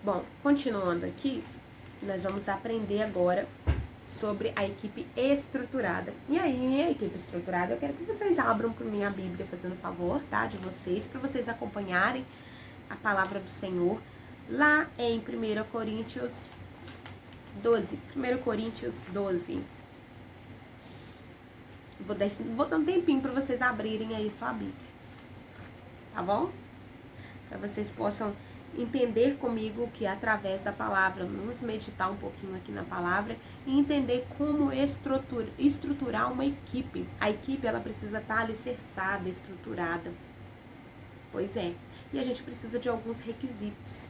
Bom, continuando aqui, nós vamos aprender agora sobre a equipe estruturada. E aí, a equipe estruturada, eu quero que vocês abram para mim a Bíblia, fazendo favor, tá, de vocês, para vocês acompanharem a palavra do Senhor lá em 1 Coríntios 12. 1 Coríntios 12. Vou dar um tempinho para vocês abrirem aí sua Bíblia, tá bom? Para vocês possam entender comigo que através da palavra, vamos meditar um pouquinho aqui na palavra e entender como estruturar uma equipe. A equipe, ela precisa estar alicerçada, estruturada. Pois é. E a gente precisa de alguns requisitos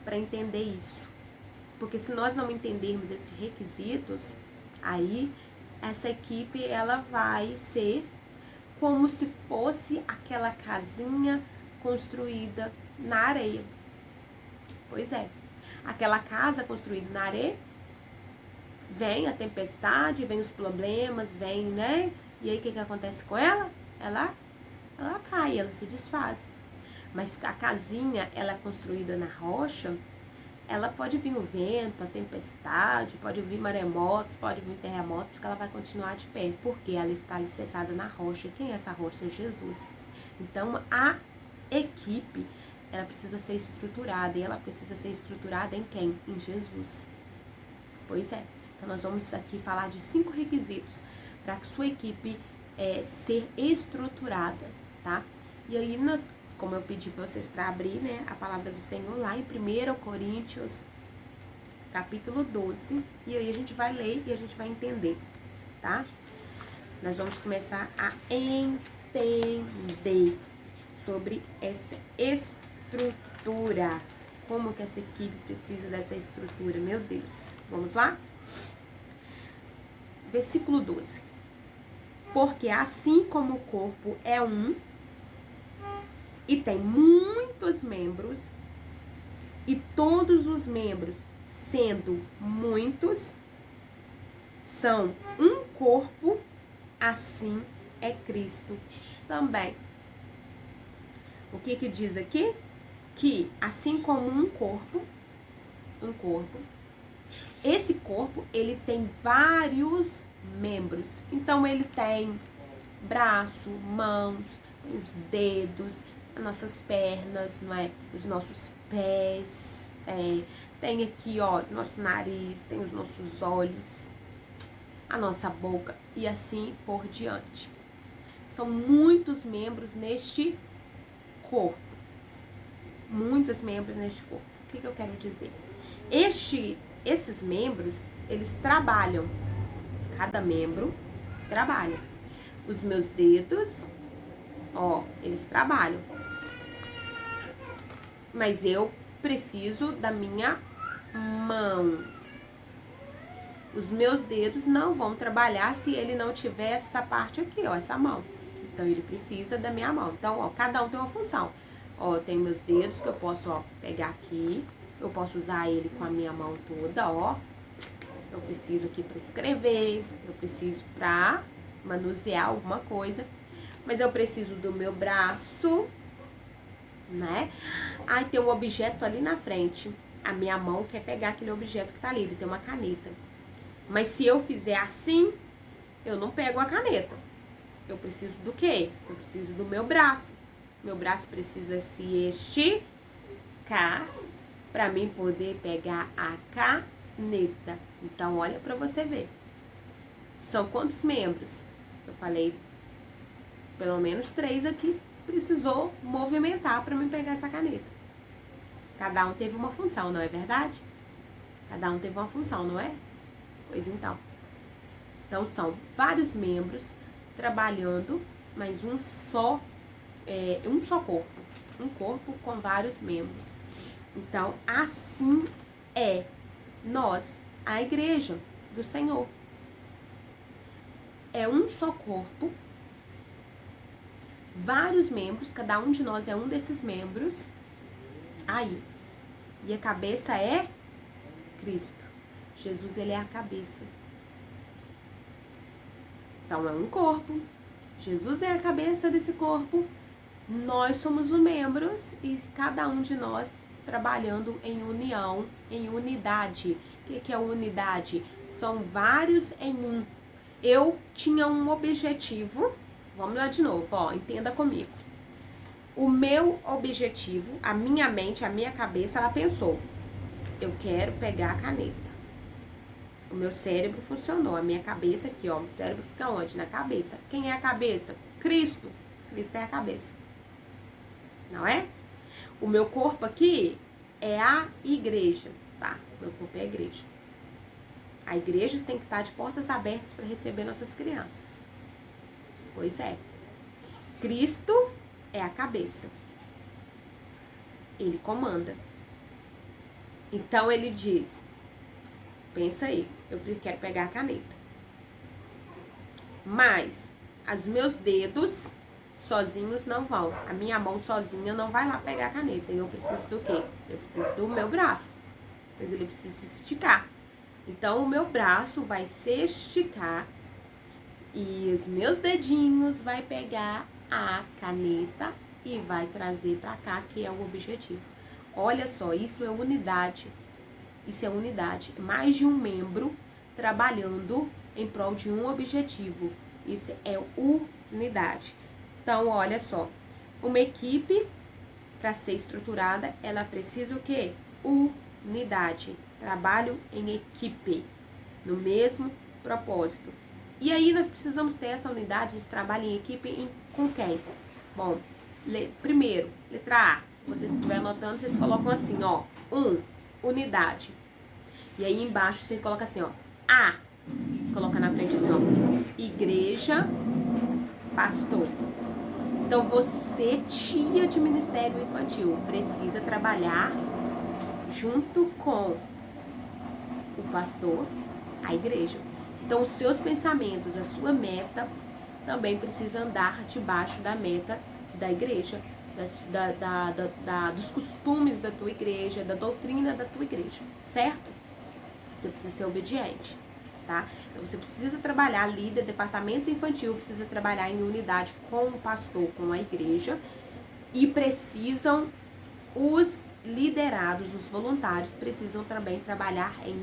para entender isso. Porque se nós não entendermos esses requisitos, aí essa equipe, ela vai ser como se fosse aquela casinha construída na areia. Pois é, aquela casa construída na areia, vem a tempestade, vem os problemas, vem, né? E aí o que acontece com ela? Ela cai, ela se desfaz. Mas a casinha, ela é construída na rocha, ela pode vir o vento, a tempestade, pode vir maremotos, pode vir terremotos, que ela vai continuar de pé, porque ela está alicerçada na rocha. E quem é essa rocha? Jesus. Então, a equipe, ela precisa ser estruturada. E ela precisa ser estruturada em quem? Em Jesus. Pois é. Então, nós vamos aqui falar de 5 requisitos para que sua equipe ser estruturada, tá? E aí, como eu pedi para vocês para abrir, né, a palavra do Senhor lá em 1 Coríntios, capítulo 12. E aí a gente vai ler e a gente vai entender, tá? Nós vamos começar a entender sobre essa estrutura. Como que essa equipe precisa dessa estrutura? Meu Deus. Vamos lá? Versículo 12. Porque assim como o corpo é um e tem muitos membros, e todos os membros, sendo muitos, são um corpo, assim é Cristo também. O que que diz aqui? Que assim como um corpo, esse corpo, ele tem vários membros. Então, ele tem braço, mãos, tem os dedos, as nossas pernas, não é? Os nossos pés, tem aqui, ó, nosso nariz, tem os nossos olhos, a nossa boca e assim por diante. São muitos membros neste corpo. Muitos membros neste corpo. O que eu quero dizer? Esses membros, eles trabalham. Cada membro trabalha. Os meus dedos, ó, eles trabalham. Mas eu preciso da minha mão. Os meus dedos não vão trabalhar se ele não tiver essa parte aqui, ó, essa mão. Então, ele precisa da minha mão. Então, ó, cada um tem uma função. Ó, eu tenho meus dedos que eu posso, ó, pegar aqui. Eu posso usar ele com a minha mão toda, ó. Eu preciso aqui para escrever. Eu preciso para manusear alguma coisa. Mas eu preciso do meu braço, né? Aí tem um objeto ali na frente. A minha mão quer pegar aquele objeto que tá ali. Ele tem uma caneta. Mas se eu fizer assim, eu não pego a caneta. Eu preciso do quê? Eu preciso do meu braço. Meu braço precisa se esticar para mim poder pegar a caneta. Então, olha para você ver. São quantos membros? Eu falei, pelo menos 3 aqui precisou movimentar para mim pegar essa caneta. Cada um teve uma função, não é verdade? Cada um teve uma função, não é? Pois então. Então, são vários membros trabalhando, mas um só corpo. Um corpo com vários membros. Então, assim é nós, a igreja do Senhor. É um só corpo, vários membros, cada um de nós é um desses membros. Aí. E a cabeça é Cristo. Jesus, ele é a cabeça. Então, é um corpo. Jesus é a cabeça desse corpo. Nós somos os membros e cada um de nós trabalhando em união, em unidade. O que é unidade? São vários em um. Eu tinha um objetivo, vamos lá de novo, ó, entenda comigo. O meu objetivo, a minha mente, a minha cabeça, ela pensou, eu quero pegar a caneta. O meu cérebro funcionou, a minha cabeça aqui, ó, o cérebro fica onde? Na cabeça. Quem é a cabeça? Cristo. Cristo é a cabeça. Não é? O meu corpo aqui é a igreja, tá? Meu corpo é a igreja. A igreja tem que estar de portas abertas para receber nossas crianças. Pois é. Cristo é a cabeça. Ele comanda. Então ele diz, pensa aí, eu quero pegar a caneta. Mas os meus dedos sozinhos não vão. A minha mão sozinha não vai lá pegar a caneta. Eu preciso do quê? Eu preciso do meu braço. Pois ele precisa se esticar. Então o meu braço vai se esticar e os meus dedinhos vai pegar a caneta e vai trazer para cá, que é o objetivo. Olha só, isso é unidade. Isso é unidade. Mais de um membro trabalhando em prol de um objetivo. Isso é unidade. Então, olha só. Uma equipe, para ser estruturada, ela precisa o quê? Unidade. Trabalho em equipe. No mesmo propósito. E aí, nós precisamos ter essa unidade de trabalho em equipe com quem? Bom, primeiro, letra A. Se vocês estiverem anotando, vocês colocam assim, ó. Unidade. E aí embaixo você coloca assim, ó. A. Coloca na frente assim, ó. Igreja, pastor. Então você, tia de ministério infantil, precisa trabalhar junto com o pastor, a igreja. Então os seus pensamentos, a sua meta, também precisa andar debaixo da meta da igreja. Dos costumes da tua igreja, da doutrina da tua igreja, certo? Você precisa ser obediente, tá? Então você precisa trabalhar, líder, departamento infantil, precisa trabalhar em unidade com o pastor, com a igreja, e precisam, os liderados, os voluntários, precisam também trabalhar em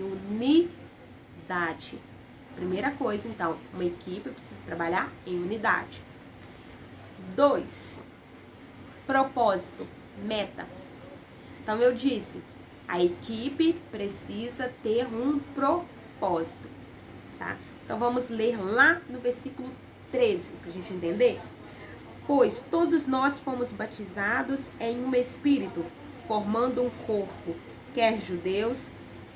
unidade. Primeira coisa, então, uma equipe precisa trabalhar em unidade. 2. Propósito, meta. Então eu disse, a equipe precisa ter um propósito, tá? Então vamos ler lá no versículo 13, pra gente entender. Pois todos nós fomos batizados em um espírito, formando um corpo, quer judeus,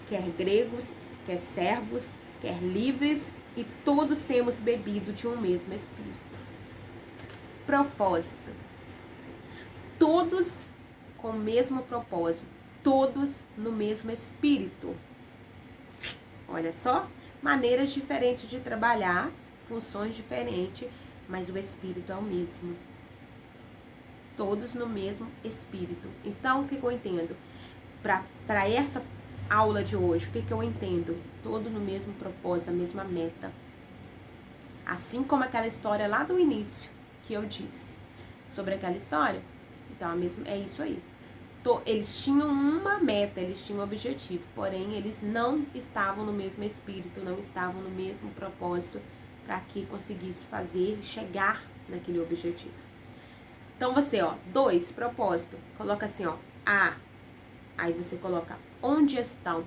quer gregos, quer servos, quer livres, e todos temos bebido de um mesmo espírito. Propósito. Todos com o mesmo propósito, todos no mesmo espírito. Olha só, maneiras diferentes de trabalhar, funções diferentes, mas o espírito é o mesmo. Todos no mesmo espírito. Então, o que eu entendo? Para essa aula de hoje, o que eu entendo? Todo no mesmo propósito, a mesma meta. Assim como aquela história lá do início, que eu disse sobre aquela história. Então, é isso aí. Eles tinham uma meta, eles tinham um objetivo, porém, eles não estavam no mesmo espírito, não estavam no mesmo propósito para que conseguisse chegar naquele objetivo. Então, você, ó, 2, propósito, coloca assim, ó, A. Aí você coloca onde estão.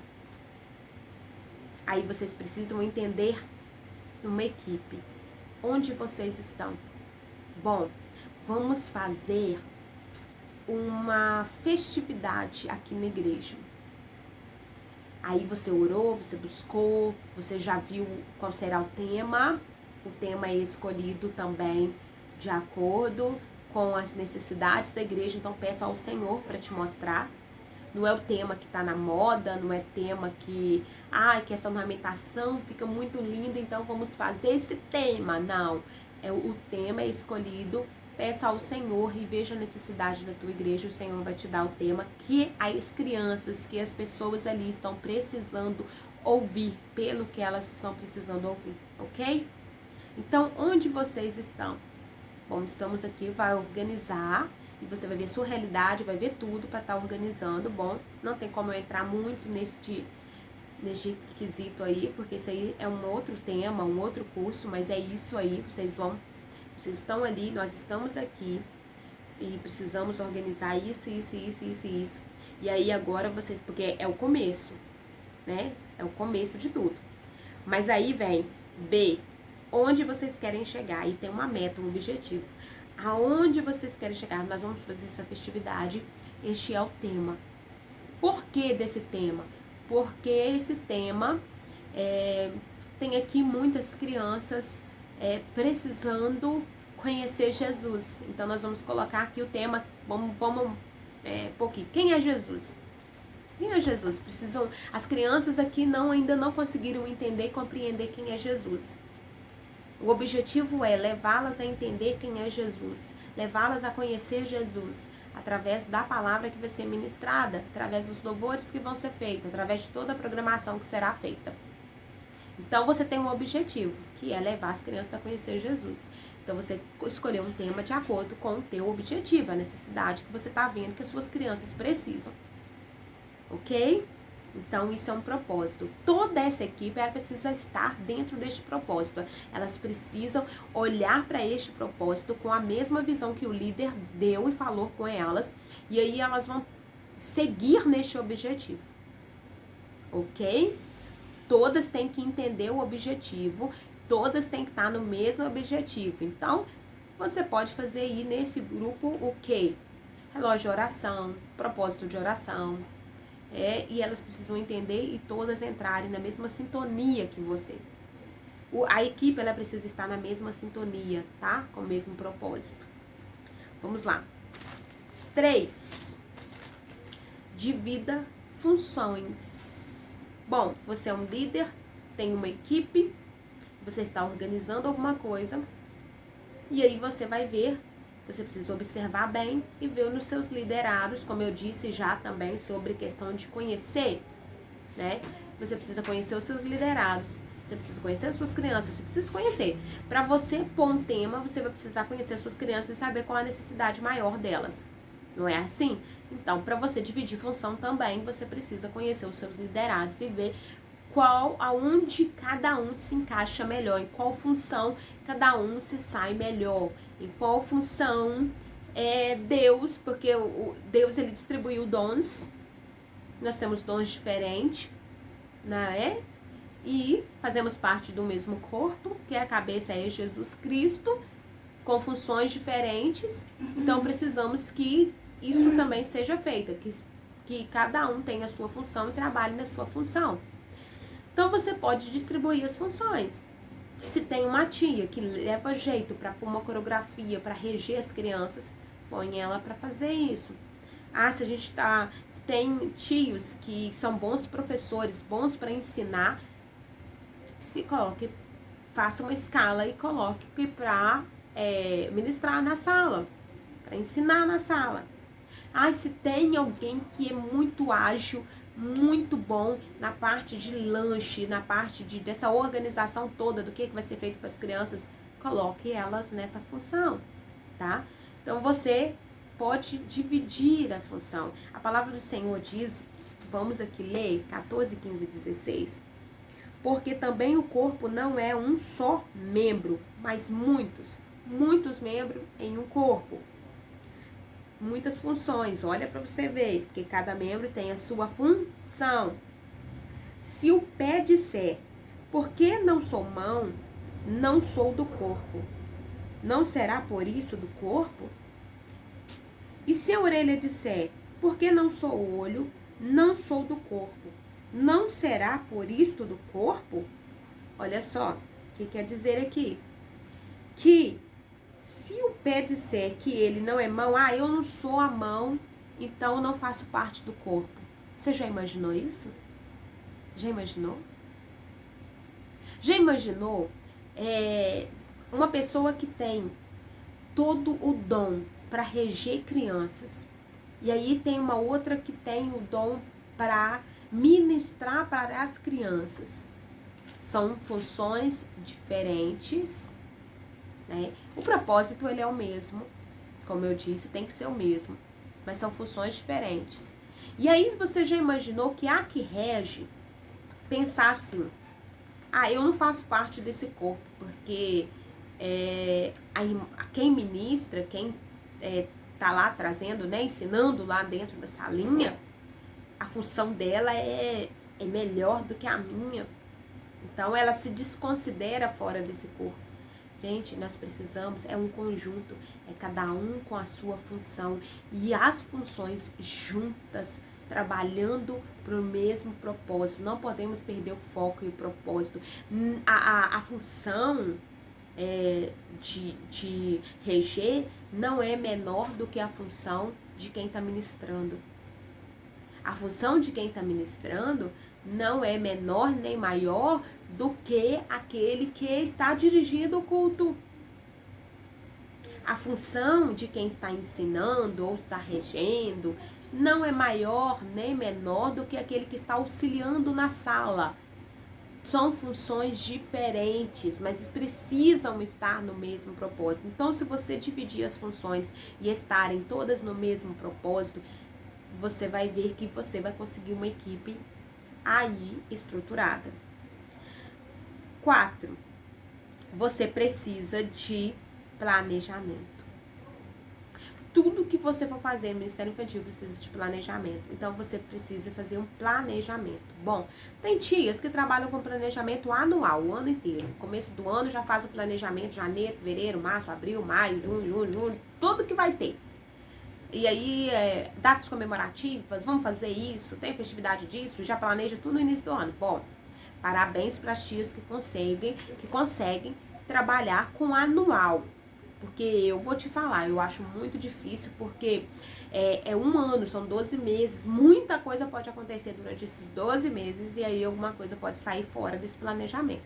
Aí vocês precisam entender uma equipe. Onde vocês estão? Bom, vamos fazer uma festividade aqui na igreja. Aí você orou, você buscou, você já viu qual será o tema. O tema é escolhido também de acordo com as necessidades da igreja. Então peça ao Senhor para te mostrar. Não é o tema que está na moda, não é tema que essa ornamentação fica muito linda, então vamos fazer esse tema. Não, o tema é escolhido. Peça ao Senhor e veja a necessidade da tua igreja. O Senhor vai te dar o tema que as crianças, que as pessoas ali estão precisando ouvir, pelo que elas estão precisando ouvir, ok? Então, onde vocês estão? Bom, estamos aqui, vai organizar e você vai ver sua realidade, vai ver tudo para estar organizando. Bom, não tem como eu entrar muito nesse quesito aí, porque isso aí é um outro tema, um outro curso, mas é isso aí, vocês estão ali, nós estamos aqui e precisamos organizar isso. E aí agora vocês, porque é o começo, né? É o começo de tudo. Mas aí vem B, onde vocês querem chegar? Aí tem uma meta, um objetivo. Aonde vocês querem chegar? Nós vamos fazer essa festividade. Este é o tema. Por que desse tema? Porque esse tema tem aqui muitas crianças precisando conhecer Jesus. Então nós vamos colocar aqui o tema, vamos pouquinho. Quem é Jesus? Quem é Jesus? As crianças aqui ainda não conseguiram entender e compreender quem é Jesus. O objetivo é levá-las a entender quem é Jesus, levá-las a conhecer Jesus, através da palavra que vai ser ministrada, através dos louvores que vão ser feitos, através de toda a programação que será feita. Então você tem um objetivo, que é levar as crianças a conhecer Jesus. Então você escolheu um tema de acordo com o teu objetivo, a necessidade que você está vendo que as suas crianças precisam. Ok? Então isso é um propósito. Toda essa equipe ela precisa estar dentro deste propósito. Elas precisam olhar para este propósito com a mesma visão que o líder deu e falou com elas. E aí elas vão seguir neste objetivo. Ok? Todas têm que entender o objetivo. Todas têm que estar no mesmo objetivo. Então, você pode fazer aí nesse grupo o quê? Relógio de oração, propósito de oração. E elas precisam entender e todas entrarem na mesma sintonia que você. A equipe ela precisa estar na mesma sintonia, tá? Com o mesmo propósito. Vamos lá. 3. Divida funções. Bom, você é um líder, tem uma equipe, você está organizando alguma coisa, e aí você vai ver, você precisa observar bem e ver nos seus liderados, como eu disse já também sobre questão de conhecer, né? Você precisa conhecer os seus liderados, você precisa conhecer as suas crianças, você precisa conhecer. Para você pôr um tema, você vai precisar conhecer as suas crianças e saber qual a necessidade maior delas. Não é assim? Então, para você dividir função também, você precisa conhecer os seus liderados e ver aonde cada um se encaixa melhor, em qual função cada um se sai melhor, em qual função Deus, porque Deus ele distribuiu dons, nós temos dons diferentes, né? E fazemos parte do mesmo corpo, que a cabeça é Jesus Cristo, com funções diferentes, então precisamos que isso também seja feito, que cada um tenha a sua função e trabalhe na sua função. Então você pode distribuir as funções. Se tem uma tia que leva jeito para pôr uma coreografia, para reger as crianças, põe ela para fazer isso. Se tem tios que são bons professores, bons para ensinar, se coloque, faça uma escala e coloque para ministrar na sala, para ensinar na sala. Se tem alguém que é muito ágil, muito bom na parte de lanche, na parte dessa organização toda do que vai ser feito para as crianças, coloque elas nessa função, tá? Então você pode dividir a função. A palavra do Senhor diz, vamos aqui ler 14, 15 e 16, porque também o corpo não é um só membro, mas muitos membros em um corpo. Muitas funções, olha para você ver, porque cada membro tem a sua função. Se o pé disser, por que não sou mão, não sou do corpo, não será por isso do corpo? E se a orelha disser, por que não sou olho, não sou do corpo, não será por isto do corpo? Olha só, o que quer dizer aqui? Que se o pé disser que ele não é mão, eu não sou a mão, então eu não faço parte do corpo. Você já imaginou isso? Já imaginou? Já imaginou uma pessoa que tem todo o dom para reger crianças, e aí tem uma outra que tem o dom para ministrar para as crianças? São funções diferentes, né? O propósito ele é o mesmo, como eu disse, tem que ser o mesmo, mas são funções diferentes. E aí você já imaginou que a que rege pensar assim: ah, eu não faço parte desse corpo, porque quem ministra, quem tá lá trazendo, né, ensinando lá dentro da salinha, a função dela é melhor do que a minha. Então ela se desconsidera fora desse corpo. Gente, nós precisamos, é um conjunto, é cada um com a sua função e as funções juntas, trabalhando para o mesmo propósito. Não podemos perder o foco e o propósito. A função de reger não é menor do que a função de quem está ministrando. A função de quem está ministrando não é menor nem maior do que aquele que está dirigindo o culto. A função de quem está ensinando ou está regendo não é maior nem menor do que aquele que está auxiliando na sala. São funções diferentes, mas precisam estar no mesmo propósito. Então, se você dividir as funções e estarem todas no mesmo propósito, você vai ver que você vai conseguir uma equipe aí estruturada. 4. Você precisa de planejamento. Tudo que você for fazer no Ministério Infantil precisa de planejamento. Então, você precisa fazer um planejamento. Bom, tem tias que trabalham com planejamento anual, o ano inteiro. No começo do ano já faz o planejamento, janeiro, fevereiro, março, abril, maio, junho, julho, tudo que vai ter. E aí, datas comemorativas, vamos fazer isso, tem festividade disso, já planeja tudo no início do ano. Bom, parabéns para as tias que conseguem trabalhar com anual. Porque eu vou te falar, eu acho muito difícil, porque é um ano, são 12 meses, muita coisa pode acontecer durante esses 12 meses e aí alguma coisa pode sair fora desse planejamento.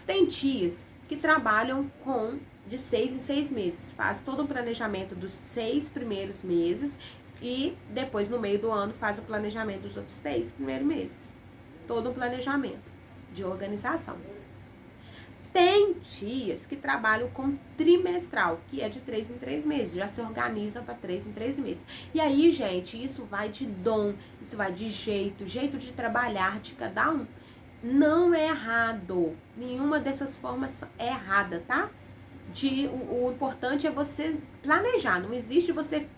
Tem tias que trabalham com de 6 em 6 meses, faz todo o planejamento dos 6 primeiros meses e depois no meio do ano faz o planejamento dos outros 6 primeiros meses. Todo um planejamento de organização. Tem tias que trabalham com trimestral, que é de 3 em 3 meses, já se organizam para 3 em 3 meses. E aí, gente, isso vai de dom, isso vai de jeito de trabalhar de cada um. Não é errado, nenhuma dessas formas é errada, tá? O importante é você planejar, não existe você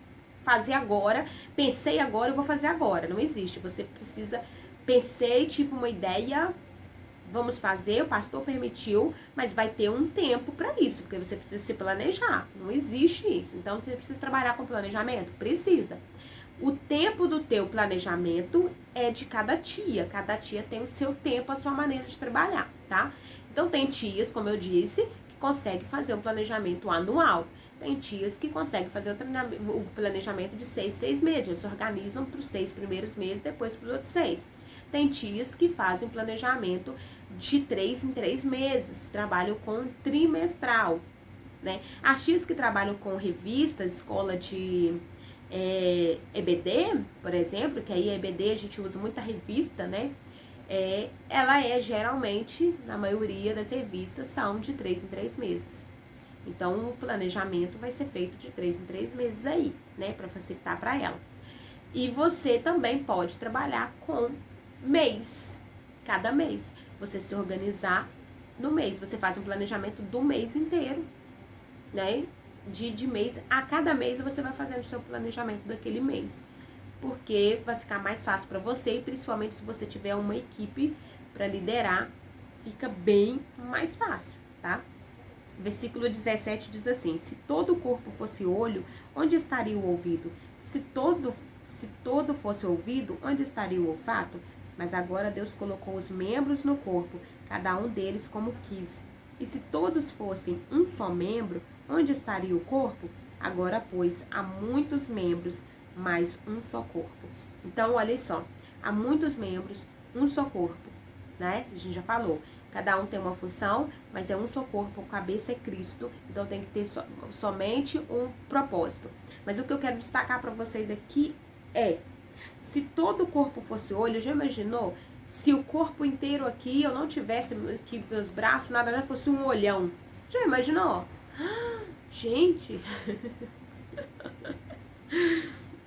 fazer agora, pensei agora, eu vou fazer agora, não existe. Você precisa, pensei, tive uma ideia, vamos fazer, o pastor permitiu, mas vai ter um tempo para isso, porque você precisa se planejar, não existe isso. Então, você precisa trabalhar com planejamento? Precisa. O tempo do teu planejamento é de cada tia tem o seu tempo, a sua maneira de trabalhar, tá? Então, tem tias, como eu disse, que conseguem fazer um planejamento anual. Tem tias que conseguem fazer o planejamento de 6 meses, eles se organizam para os 6 primeiros meses, depois para os outros 6. Tem tias que fazem planejamento de 3 em 3 meses, trabalham com trimestral, né? As tias que trabalham com revistas, escola de EBD, por exemplo, que aí EBD a gente usa muita revista, né? Ela geralmente, na maioria das revistas, são de 3 em 3 meses. Então, o planejamento vai ser feito de 3 em 3 meses aí, né? Para facilitar para ela. E você também pode trabalhar com mês, cada mês. Você se organizar no mês. Você faz um planejamento do mês inteiro, né? De mês, a cada mês você vai fazendo o seu planejamento daquele mês. Porque vai ficar mais fácil para você e principalmente se você tiver uma equipe para liderar, fica bem mais fácil, tá? Versículo 17 diz assim: se todo o corpo fosse olho, onde estaria o ouvido? Se todo fosse ouvido, onde estaria o olfato? Mas agora Deus colocou os membros no corpo, cada um deles como quis. E se todos fossem um só membro, onde estaria o corpo? Agora, pois, há muitos membros, mas um só corpo. Então, olha só, há muitos membros, um só corpo, né? A gente já falou. Cada um tem uma função, mas é um só corpo, a cabeça é Cristo, então tem que ter somente um propósito. Mas o que eu quero destacar para vocês aqui é, se todo o corpo fosse olho, já imaginou? Se o corpo inteiro aqui, eu não tivesse aqui meus braços, nada, fosse um olhão. Já imaginou? Gente,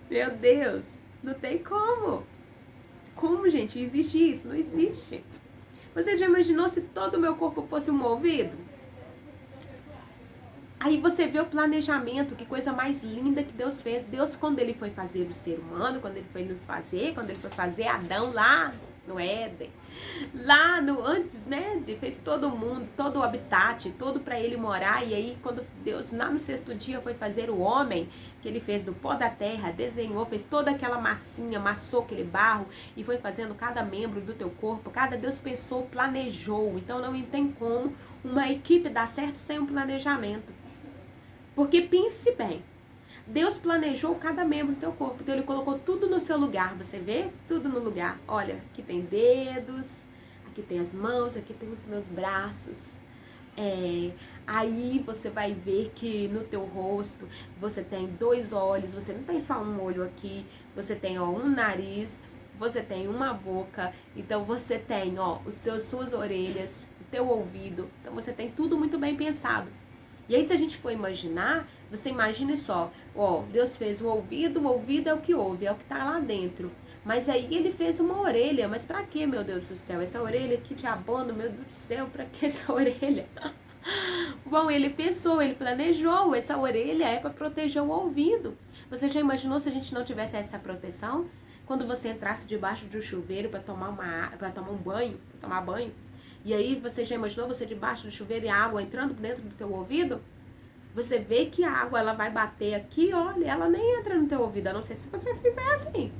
Meu Deus, não tem como. Como, gente? Existe isso? Não existe. Você já imaginou se todo o meu corpo fosse um ouvido? Aí você vê o planejamento, que coisa mais linda que Deus fez. Deus, quando ele foi fazer o ser humano, quando ele foi nos fazer, quando ele foi fazer Adão lá no Éden, lá no antes, né, fez todo mundo, todo o habitat, todo para ele morar. E aí quando Deus lá no sexto dia foi fazer o homem, que ele fez do pó da terra, desenhou, fez toda aquela massinha, amassou aquele barro e foi fazendo cada membro do teu corpo. Cada Deus pensou, planejou. Então não tem como uma equipe dar certo sem um planejamento. Porque pense bem, Deus planejou cada membro do teu corpo, então ele colocou tudo no seu lugar, você vê? Tudo no lugar. Olha, aqui tem dedos, aqui tem as mãos, aqui tem os meus braços. Aí você vai ver que no teu rosto você tem 2 olhos, você não tem só um olho aqui, você tem um nariz, você tem uma boca, então você tem suas orelhas, o teu ouvido, então você tem tudo muito bem pensado. E aí se a gente for imaginar, você imagine só, Deus fez o ouvido é o que ouve, é o que tá lá dentro. Mas aí ele fez uma orelha, mas pra que, meu Deus do céu? Essa orelha aqui de abono, meu Deus do céu, pra que essa orelha? Bom, ele pensou, ele planejou, essa orelha é para proteger o ouvido. Você já imaginou se a gente não tivesse essa proteção? Quando você entrasse debaixo do chuveiro para tomar banho, e aí você já imaginou você debaixo do chuveiro e a água entrando dentro do teu ouvido? Você vê que a água ela vai bater aqui, olha, ela nem entra no teu ouvido, a não ser se você fizer assim.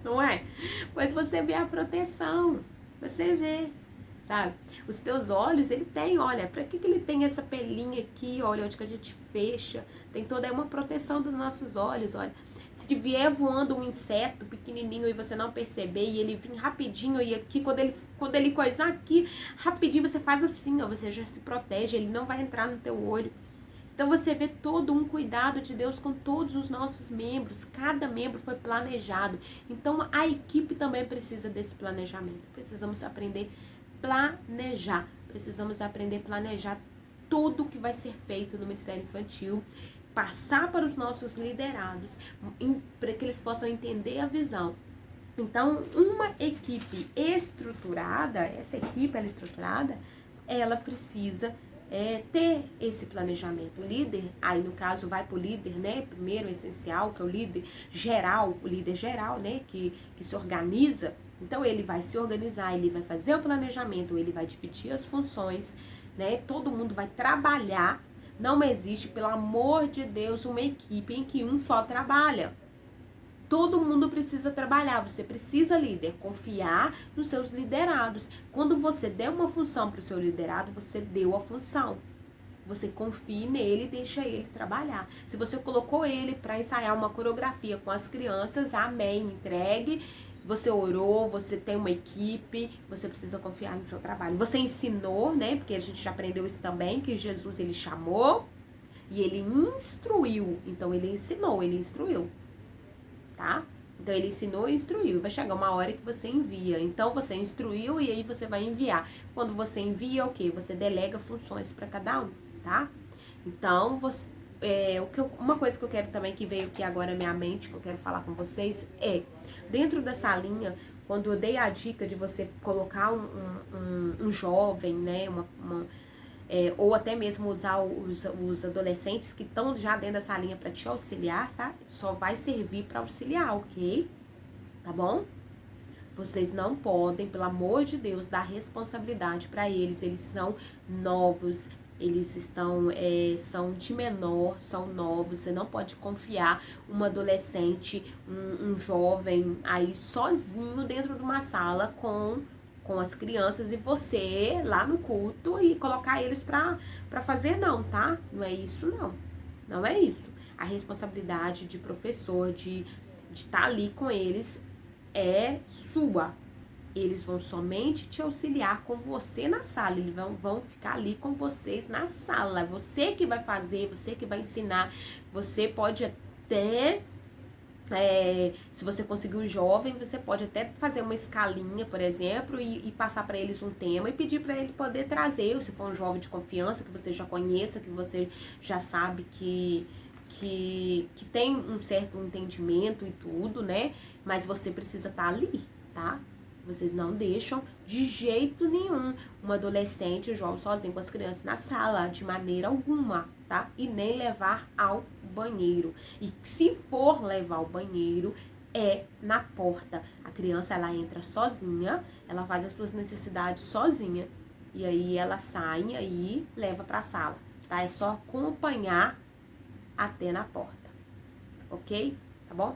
Não é? Pois você vê a proteção, você vê, sabe? Os teus olhos, ele tem, olha, pra que ele tem essa pelinha aqui, olha, onde que a gente fecha, tem toda uma proteção dos nossos olhos, olha. Se vier voando um inseto pequenininho e você não perceber, e ele vir rapidinho, e aqui, quando ele coisar aqui, rapidinho você faz assim, ó, você já se protege, ele não vai entrar no teu olho. Então você vê todo um cuidado de Deus com todos os nossos membros, cada membro foi planejado. Então a equipe também precisa desse planejamento. Precisamos aprender a planejar, precisamos aprender a planejar tudo que vai ser feito no Ministério Infantil, passar para os nossos liderados, para que eles possam entender a visão. Então, uma equipe estruturada, essa equipe ela estruturada, ela precisa ter esse planejamento. O líder, aí no caso vai para o líder, né, primeiro, essencial, que é o líder geral, né, que se organiza. Então ele vai se organizar, ele vai fazer o planejamento, ele vai dividir as funções, né, todo mundo vai trabalhar. Não existe, pelo amor de Deus, uma equipe em que um só trabalha. Todo mundo precisa trabalhar, você precisa, líder, confiar nos seus liderados. Quando você der uma função para o seu liderado, você deu a função. Você confie nele e deixa ele trabalhar. Se você colocou ele para ensaiar uma coreografia com as crianças, amém, entregue. Você orou, você tem uma equipe, você precisa confiar no seu trabalho. Você ensinou, né? Porque a gente já aprendeu isso também, que Jesus ele chamou e ele instruiu. Então ele ensinou, ele instruiu. Tá? Então ele ensinou e instruiu. Vai chegar uma hora que você envia. Então você instruiu e aí você vai enviar. Quando você envia, o quê? Você delega funções para cada um, tá? Então, uma coisa que eu quero também, que veio aqui agora na minha mente, que eu quero falar com vocês, dentro dessa linha, quando eu dei a dica de você colocar um jovem, né, ou até mesmo usar os adolescentes que estão já dentro dessa linha para te auxiliar, tá? Só vai servir para auxiliar, ok? Tá bom? Vocês não podem, pelo amor de Deus, dar responsabilidade para eles. Eles são novos, eles são de menor, são novos. Você não pode confiar um adolescente, um jovem aí sozinho dentro de uma sala com as crianças e você lá no culto e colocar eles pra fazer não, tá? Não é isso não, não é isso. A responsabilidade de professor, de estar ali com eles é sua. Eles vão somente te auxiliar com você na sala, eles vão ficar ali com vocês na sala. Você que vai fazer, você que vai ensinar, você pode até... se você conseguir um jovem, você pode até fazer uma escalinha, por exemplo, e passar para eles um tema e pedir para ele poder trazer, se for um jovem de confiança, que você já conheça, que você já sabe que que tem um certo entendimento e tudo, né? Mas você precisa estar ali, tá? Vocês não deixam de jeito nenhum um adolescente jovem sozinho com as crianças na sala, de maneira alguma, tá? E nem levar ao banheiro. E se for levar ao banheiro, é na porta. A criança, ela entra sozinha, ela faz as suas necessidades sozinha. E aí ela sai e aí leva pra sala, tá? É só acompanhar até na porta, ok? Tá bom?